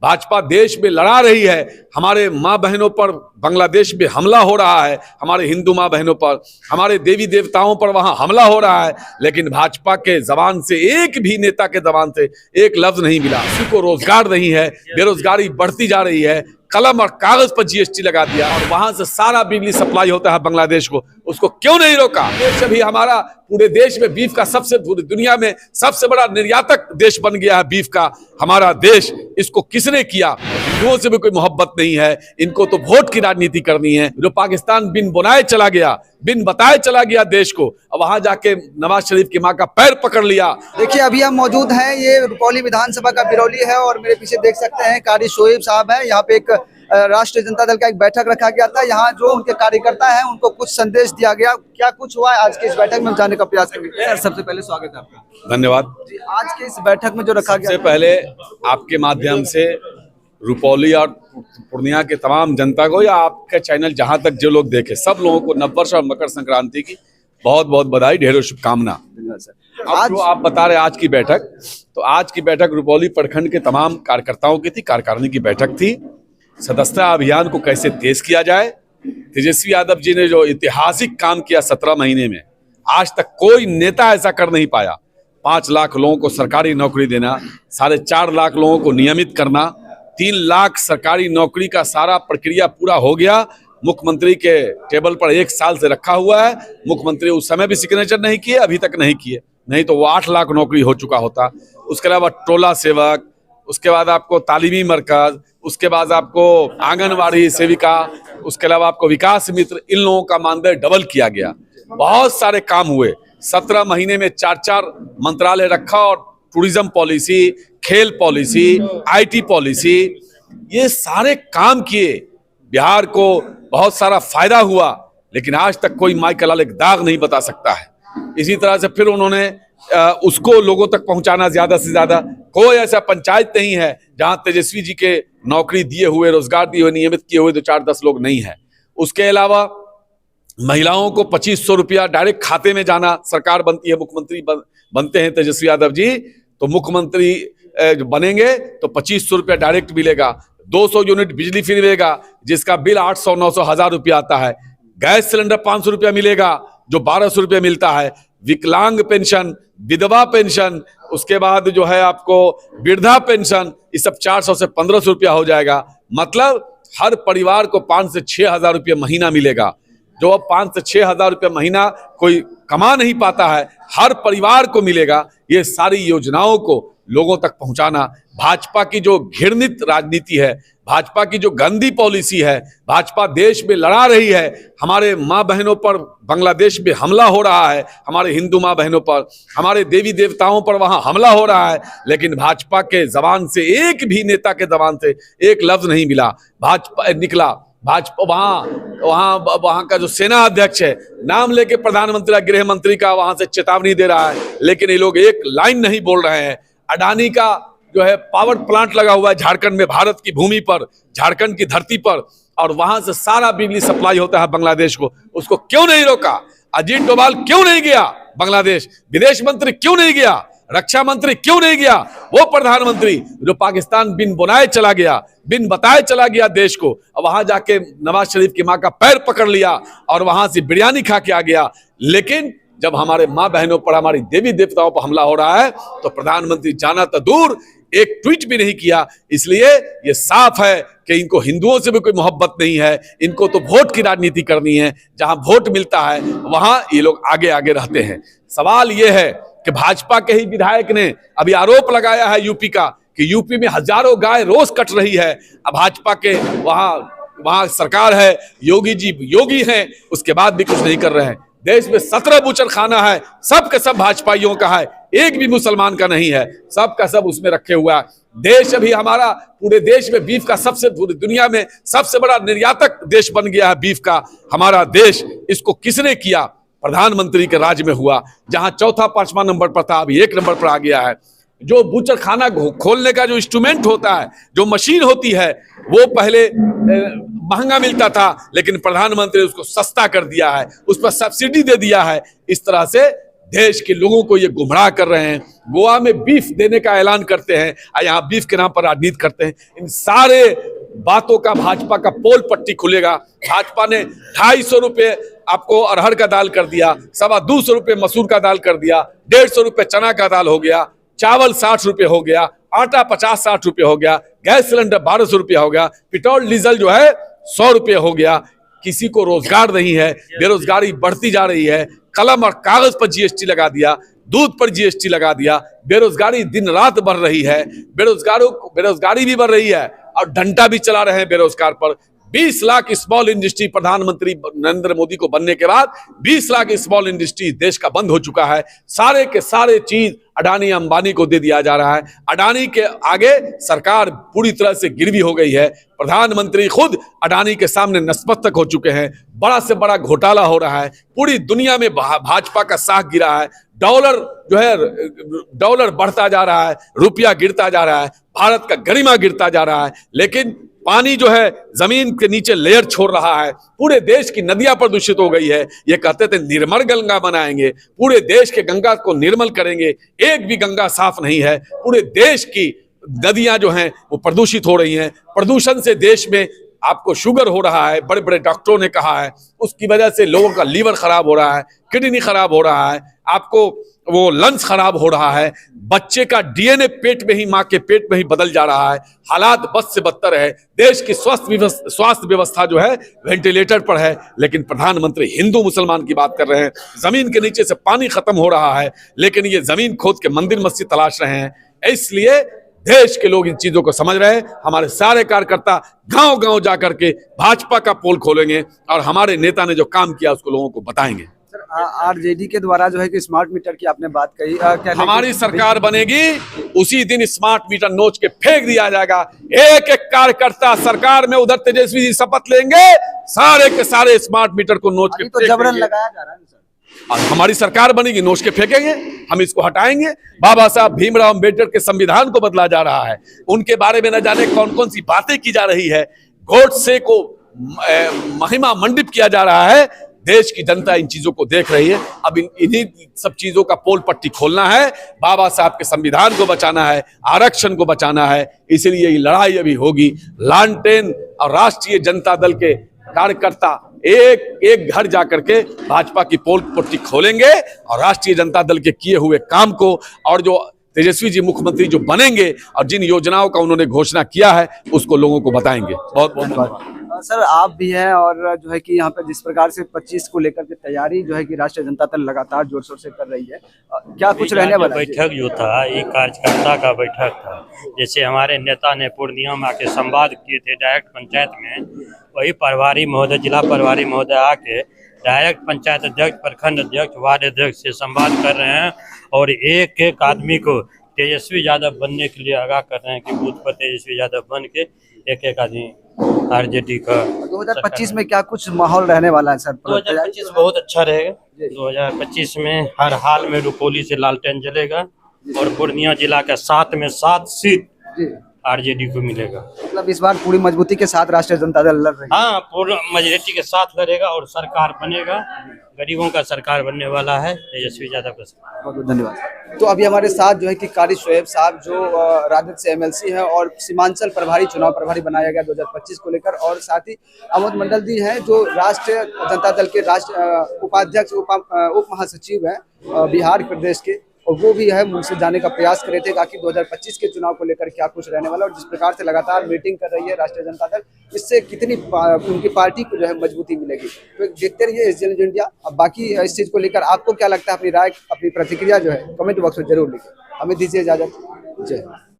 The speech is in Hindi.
भाजपा देश में लड़ा रही है, हमारे माँ बहनों पर बांग्लादेश में हमला हो रहा है, हमारे हिंदू माँ बहनों पर, हमारे देवी देवताओं पर वहां हमला हो रहा है, लेकिन भाजपा के जबान से, एक भी नेता के जबान से एक लफ्ज नहीं मिला। किसी को रोजगार नहीं है, बेरोजगारी बढ़ती जा रही है, कलम और कागज पर जीएसटी लगा दिया और वहां से सारा बिजली सप्लाई होता है बांग्लादेश को, उसको क्यों नहीं रोका? देश अभी हमारा पूरे देश में बीफ का सबसे, पूरी दुनिया में सबसे बड़ा निर्यातक देश बन गया है बीफ का हमारा देश। इसको किसने किया? हिंदुओं से भी कोई मोहब्बत नहीं है, इनको तो वोट की राजनीति करनी है। जो पाकिस्तान बिन बुलाए चला गया, बिन बताए चला गया देश को, अब वहां जाके नवाज शरीफ की मां का पैर पकड़ लिया। देखिए अभी हम मौजूद हैं, ये रुपौली विधानसभा का बिरौली है और मेरे पीछे देख सकते हैं कारी शोएब साहब है। यहाँ पे एक राष्ट्रीय जनता दल का एक बैठक रखा गया था, यहाँ जो उनके कार्यकर्ता हैं उनको कुछ संदेश दिया गया। क्या कुछ हुआ है आज के इस बैठक में, जाने का प्रयास करेंगे। सर सबसे पहले स्वागत है आपका। धन्यवाद। आज के इस बैठक में जो रखा गया, सबसे पहले आपके माध्यम से रुपौली और पूर्णिया के तमाम जनता को, या आपका चैनल जहां तक जो लोग देखे, सब लोगों को नववर्ष और मकर संक्रांति की बहुत बहुत बधाई, ढेरों शुभकामना। आज जो आप बता रहे आज की बैठक, तो आज की बैठक रुपौली प्रखंड के तमाम कार्यकर्ताओं की थी, कार्यकारिणी की बैठक थी। सदस्यता अभियान को कैसे तेज किया जाए, तेजस्वी यादव जी ने जो ऐतिहासिक काम किया 17 महीने में, आज तक कोई नेता ऐसा कर नहीं पाया। 5 लाख लोगों को सरकारी नौकरी देना, 4.5 लाख लोगों को नियमित करना, 3 लाख सरकारी नौकरी का सारा प्रक्रिया पूरा हो गया। मुख्यमंत्री के टेबल पर 1 साल से रखा हुआ है, मुख्यमंत्री उस समय भी सिग्नेचर नहीं किए, अभी तक नहीं किए, नहीं तो वो 8 लाख नौकरी हो चुका होता। उसके अलावा टोला सेवक, उसके बाद आपको तालीमी मरकज, उसके बाद आपको आंगनवाड़ी सेविका, उसके अलावा आपको विकास मित्र, इन लोगों का मानदेय डबल किया गया। बहुत सारे काम हुए 17 महीने में, 4 मंत्रालय रखा और टूरिज्म पॉलिसी, खेल पॉलिसी, IT पॉलिसी, ये सारे काम किए। बिहार को बहुत सारा फायदा हुआ, लेकिन आज तक कोई माई का लाल एक दाग नहीं बता सकता है। इसी तरह से फिर उन्होंने उसको लोगों तक पहुंचाना, ज्यादा से ज्यादा कोई ऐसा पंचायत नहीं है जहां तेजस्वी जी के नौकरी दिए हुए, रोजगार दिए हुए, नियमित किए हुए 2-4-10 लोग नहीं है। उसके अलावा महिलाओं को 2500 रुपया डायरेक्ट खाते में जाना, सरकार बनती है, मुख्यमंत्री बनते हैं तेजस्वी यादव जी, तो मुख्यमंत्री बनेंगे तो 2500 रुपया डायरेक्ट मिलेगा। 200 यूनिट बिजली फ्री मिलेगा, जिसका बिल 800, 900, 1000 रुपया आता है। गैस सिलेंडर 500 रुपया मिलेगा, जो 1200 रुपया मिलता है। विकलांग पेंशन, विधवा पेंशन, उसके बाद जो है आपको वृद्धा पेंशन, ये सब 400 से 1500 रुपया हो जाएगा। मतलब हर परिवार को 5 से 6 हजार रुपया महीना मिलेगा। जो अब 5 से 6 हजार रुपया महीना कोई कमा नहीं पाता है, हर परिवार को मिलेगा। ये सारी योजनाओं को लोगों तक पहुंचाना भाजपा की जो घृणित राजनीति है, भाजपा की जो गंदी पॉलिसी है, भाजपा देश में लड़ा रही है, हमारे माँ बहनों पर बांग्लादेश में हमला हो रहा है, हमारे हिंदू माँ बहनों पर, हमारे देवी देवताओं पर वहां हमला हो रहा है, लेकिन भाजपा के जबान से, एक भी नेता के जबान से एक लफ्ज नहीं मिला, भाजपा निकला। भाजपा वहां का जो सेना अध्यक्ष है, नाम लेके प्रधानमंत्री, गृह मंत्री का वहां से चेतावनी दे रहा है, लेकिन ये लोग एक लाइन नहीं बोल रहे हैं। अडानी का जो है पावर प्लांट लगा हुआ है झारखंड में, भारत की भूमि पर, झारखंड की धरती पर, और वहां से सारा बिजली सप्लाई होता है बांग्लादेश को, उसको क्यों नहीं रोका? अजीत डोभाल क्यों नहीं गया बांग्लादेश? विदेश मंत्री क्यों नहीं गया? रक्षा मंत्री क्यों नहीं गया? वो प्रधानमंत्री जो पाकिस्तान बिन बुलाए चला गया, बिन बताए चला गया देश को, अब वहां जाके नवाज शरीफ की मां का पैर पकड़ लिया और वहां से बिरयानी खा के आ गया। लेकिन जब हमारे माँ बहनों पर, हमारी देवी देवताओं पर हमला हो रहा है, तो प्रधानमंत्री जाना तो दूर, एक ट्वीट भी नहीं किया। इसलिए ये साफ है कि इनको हिंदुओं से भी कोई मोहब्बत नहीं है, इनको तो वोट की राजनीति करनी है। जहां वोट मिलता है वहां ये लोग आगे आगे रहते हैं। सवाल ये है कि भाजपा के ही विधायक ने अभी आरोप लगाया है यूपी का, कि यूपी में हजारों गाय रोज कट रही है। अब भाजपा के वहां सरकार है, योगी जी योगी हैं, उसके बाद भी कुछ नहीं कर रहे हैं। देश में 17 बूचर खाना है, सब का सब भाजपाइयों का है, एक भी मुसलमान का नहीं है, सब का सब उसमें रखे हुआ है। देश अभी हमारा पूरे देश में बीफ का सबसे, पूरी दुनिया में सबसे बड़ा निर्यातक देश बन गया है बीफ का हमारा देश। इसको किसने किया? प्रधानमंत्री के राज में हुआ, जहां चौथा 5वां नंबर पर था, अभी 1 नंबर पर आ गया है। जो बूचर खाना खोलने का जो इंस्ट्रूमेंट होता है, जो मशीन होती है, वो पहले महंगा मिलता था, लेकिन प्रधानमंत्री उसको सस्ता कर दिया है, उस पर सब्सिडी दे दिया है। इस तरह से देश के लोगों को ये गुमराह कर रहे हैं। गोवा में बीफ देने का ऐलान करते हैं और यहाँ बीफ के नाम पर राजनीति करते हैं। इन सारे बातों का भाजपा का पोल पट्टी खुलेगा। भाजपा ने 250 रुपये आपको अरहर का दाल कर दिया, 225 रुपये मसूर का दाल कर दिया, 150 रुपये चना का दाल हो गया, चावल 60 रुपये हो गया, आटा 50-60 रुपये हो गया, गैस सिलेंडर 1200 रुपये हो गया, पेट्रोल डीजल जो है 100 रुपये हो गया। किसी को रोजगार नहीं है, बेरोजगारी बढ़ती जा रही है। कलम और कागज पर जीएसटी लगा दिया, दूध पर जीएसटी लगा दिया, बेरोजगारी दिन रात बढ़ रही है। बेरोजगारी भी बढ़ रही है और डंडा भी चला रहे हैं बेरोजगार पर। 20 लाख स्मॉल इंडस्ट्री प्रधानमंत्री नरेंद्र मोदी को बनने के बाद 20 लाख स्मॉल इंडस्ट्री देश का बंद हो चुका है। सारे के सारे चीज अडानी अंबानी को दे दिया जा रहा है। अडानी के आगे सरकार पूरी तरह से गिरवी हो गई है। प्रधानमंत्री खुद अडानी के सामने नतमस्तक हो चुके हैं। बड़ा से बड़ा घोटाला हो रहा है। पूरी दुनिया में भाजपा का साख गिरा है। डॉलर जो है डॉलर बढ़ता जा रहा है, रुपया गिरता जा रहा है, भारत का गरिमा गिरता जा रहा है। लेकिन पानी जो है जमीन के नीचे लेयर छोड़ रहा है। पूरे देश की नदियां प्रदूषित हो गई है। ये कहते थे निर्मल गंगा बनाएंगे, पूरे देश के गंगा को निर्मल करेंगे, एक भी गंगा साफ नहीं है। पूरे देश की नदियां जो हैं वो प्रदूषित हो रही हैं। प्रदूषण से देश में आपको शुगर हो रहा है, बड़े बड़े डॉक्टरों ने कहा है। उसकी वजह से लोगों का लीवर खराब हो रहा है, किडनी खराब हो रहा है, आपको वो लंग्स खराब हो रहा है। बच्चे का डीएनए पेट में ही, माँ के पेट में ही बदल जा रहा है। हालात बद से बदतर है। देश की स्वास्थ्य व्यवस्था जो है वेंटिलेटर पर है। लेकिन प्रधानमंत्री हिंदू मुसलमान की बात कर रहे हैं। जमीन के नीचे से पानी खत्म हो रहा है, लेकिन ये जमीन खोद के मंदिर मस्जिद तलाश रहे हैं। इसलिए देश के लोग इन चीजों को समझ रहे हैं। हमारे सारे कार्यकर्ता गांव गांव जाकर के भाजपा का पोल खोलेंगे और हमारे नेता ने जो काम किया उसको लोगों को बताएंगे। सर, आरजेडी के द्वारा जो है कि स्मार्ट मीटर की आपने बात कही, हमारी सरकार बनेगी उसी दिन स्मार्ट मीटर नोच के फेंक दिया जाएगा। एक एक कार्यकर्ता सरकार में, उधर तेजस्वी जी शपथ लेंगे, सारे के सारे स्मार्ट मीटर को नोच के तो जबरन लगाया जा रहा है सर। और हमारी सरकार बनेगी, नोच के फेंकेंगे, हम इसको हटाएंगे। बाबा साहब भीमराव अम्बेडकर के संविधान को बदला जा रहा है। उनके बारे में न जाने कौन कौन सी बातें की जा रही है। गोडसे को महिमा मंडित किया जा रहा है। देश की जनता इन चीजों को देख रही है। अब इन्हीं सब चीजों का पोल पट्टी खोलना है। बाबा साहब के संविधान को बचाना है, आरक्षण को बचाना है। इसलिए ये लड़ाई अभी होगी। लालटेन और राष्ट्रीय जनता दल के कार्यकर्ता एक एक घर जाकर के भाजपा की पोल पट्टी खोलेंगे और राष्ट्रीय जनता दल के किए हुए काम को, और जो तेजस्वी जी मुख्यमंत्री जो बनेंगे और जिन योजनाओं का उन्होंने घोषणा किया है उसको लोगों को बताएंगे। बहुत बहुत धन्यवाद। सर, आप भी हैं और जो है कि यहाँ पे जिस प्रकार से 25 को लेकर के तैयारी जो है कि राष्ट्रीय जनता दल लगातार जोर शोर से कर रही है, क्या कुछ रहने वाला है? बैठक जो था ये कार्यकर्ता का बैठक था। जैसे हमारे नेता ने पूर्णिया में आके संवाद किए थे डायरेक्ट पंचायत में, वही प्रभारी महोदय, जिला प्रभारी महोदय आके डायरेक्ट पंचायत अध्यक्ष, प्रखंड अध्यक्ष, वार्ड अध्यक्ष से संवाद कर रहे हैं और एक एक आदमी को तेजस्वी यादव बनने के लिए आगाह कर रहे हैं कि बूथ पर तेजस्वी यादव बन के एक एक आदमी आरजेडी का। 2025 में क्या कुछ माहौल रहने वाला है सर? 2025 बहुत अच्छा रहेगा। 2025 में हर हाल में रुपौली से लालटेन जलेगा और पूर्णिया जिला का 7 में 7 सीट आरजेडी को मिलेगा। मतलब इस बार पूरी मजबूती के साथ राष्ट्रीय जनता दल लड़ रही है। हाँ, पूर्ण मजबूती के साथ लड़ेगा और सरकार बनेगा। गरीबों का सरकार बनने वाला है तेजस्वी यादव का। बहुत बहुत धन्यवाद। तो अभी हमारे साथ जो है कि कारी शोएब साहब जो राजद से एमएलसी है और सीमांचल प्रभारी, चुनाव प्रभारी बनाया गया 2025 को लेकर, और साथ ही अमोद मंडल जी हैं जो राष्ट्रीय जनता दल के उपाध्यक्ष, उप महासचिव है बिहार प्रदेश के, और वो भी है मुझसे जानने का प्रयास कर रहे थे कि 2025 के चुनाव को लेकर क्या कुछ रहने वाला, और जिस प्रकार से लगातार मीटिंग कर रही है राष्ट्रीय जनता दल, इससे कितनी उनकी पार्टी को जो है मजबूती मिलेगी। तो देखते रहिए एसडीएन न्यूज़ इंडिया। अब बाकी इस चीज़ को लेकर आपको क्या लगता है, अपनी राय, अपनी प्रतिक्रिया जो है कमेंट बॉक्स में जरूर लिखें। हमें दीजिए इजाजत। जय।